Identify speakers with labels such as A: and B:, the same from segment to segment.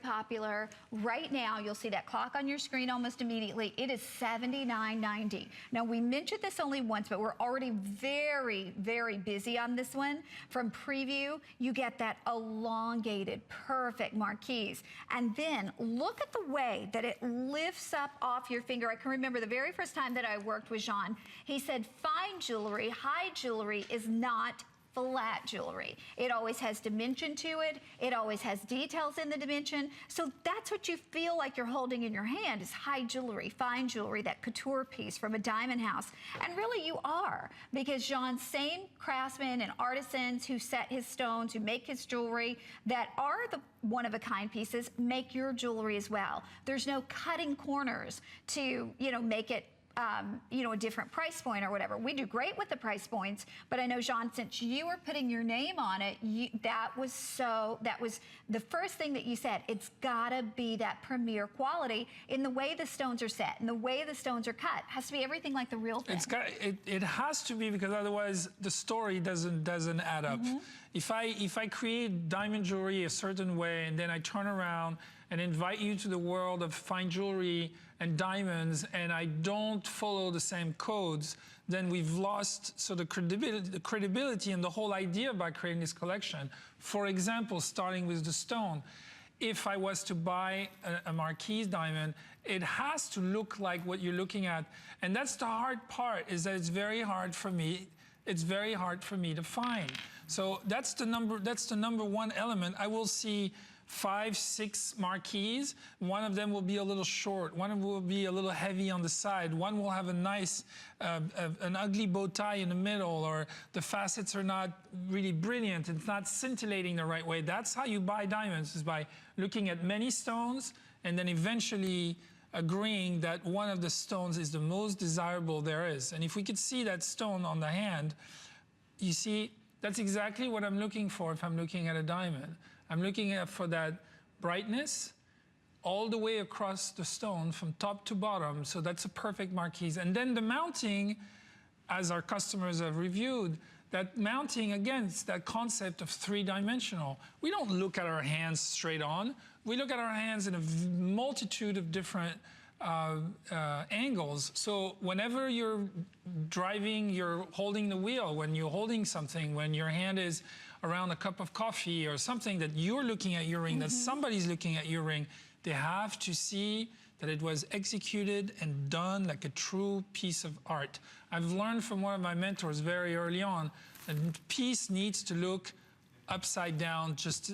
A: popular. Right now, you'll see that clock on your screen almost immediately. It is $79.90. Now, we mentioned this only once, but we're already very, very busy on this one. From preview, you get that elongated, perfect Marquise. And then look at the way that it lifts up off your finger. I can remember the very first time that I worked with Jean, he said fine jewelry, high jewelry is not flat jewelry. It always has dimension to it. It always has details in the dimension. So that's what you feel like you're holding in your hand is high jewelry, fine jewelry, that couture piece from a diamond house. And really you are, because Jean's same craftsmen and artisans who set his stones, who make his jewelry, that are the one-of-a-kind pieces, make your jewelry as well. There's no cutting corners to, you know, make it a different price point or whatever. We do great with the price points, but I know, Jean, since you were putting your name on it, that was the first thing that you said. It's gotta be that premier quality in the way the stones are set, and the way the stones are cut. It has to be everything like the real thing.
B: It has to be, because otherwise the story doesn't add up. If I create diamond jewelry a certain way and then I turn around and invite you to the world of fine jewelry and diamonds, and I don't follow the same codes, then we've lost the credibility and the whole idea by creating this collection. For example, starting with the stone. If I was to buy a Marquise diamond, it has to look like what you're looking at. And that's the hard part, is that it's very hard for me to find. So that's the number one element. I will see 5, 6 Marquise. One of them will be a little short. One of them will be a little heavy on the side. One will have a nice, an ugly bow tie in the middle, or the facets are not really brilliant. It's not scintillating the right way. That's how you buy diamonds, is by looking at many stones and then eventually agreeing that one of the stones is the most desirable there is. And if we could see that stone on the hand, you see, that's exactly what I'm looking for if I'm looking at a diamond. I'm looking for that brightness all the way across the stone from top to bottom. So that's a perfect Marquise. And then the mounting, as our customers have reviewed, that mounting, again, it's that concept of three-dimensional. We don't look at our hands straight on. We look at our hands in a multitude of different angles. So whenever you're driving, you're holding the wheel, when you're holding something, when your hand is around a cup of coffee or something that you're looking at your ring, that somebody's looking at your ring, they have to see that it was executed and done like a true piece of art. I've learned from one of my mentors very early on that a piece needs to look upside down, just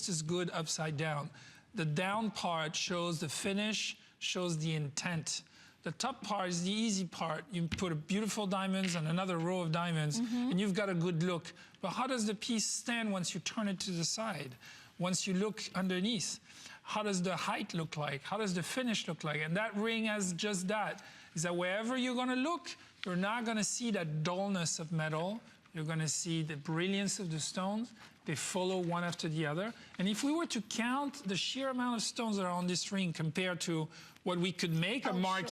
B: as good upside down. The down part shows the finish, shows the intent. The top part is the easy part. You put beautiful diamonds and another row of diamonds, and you've got a good look. But how does the piece stand once you turn it to the side? Once you look underneath? How does the height look like? How does the finish look like? And that ring has just that, is that wherever you're gonna look, you're not gonna see that dullness of metal. You're gonna see the brilliance of the stones. They follow one after the other. And if we were to count the sheer amount of stones that are on this ring compared to what we could make a Marquise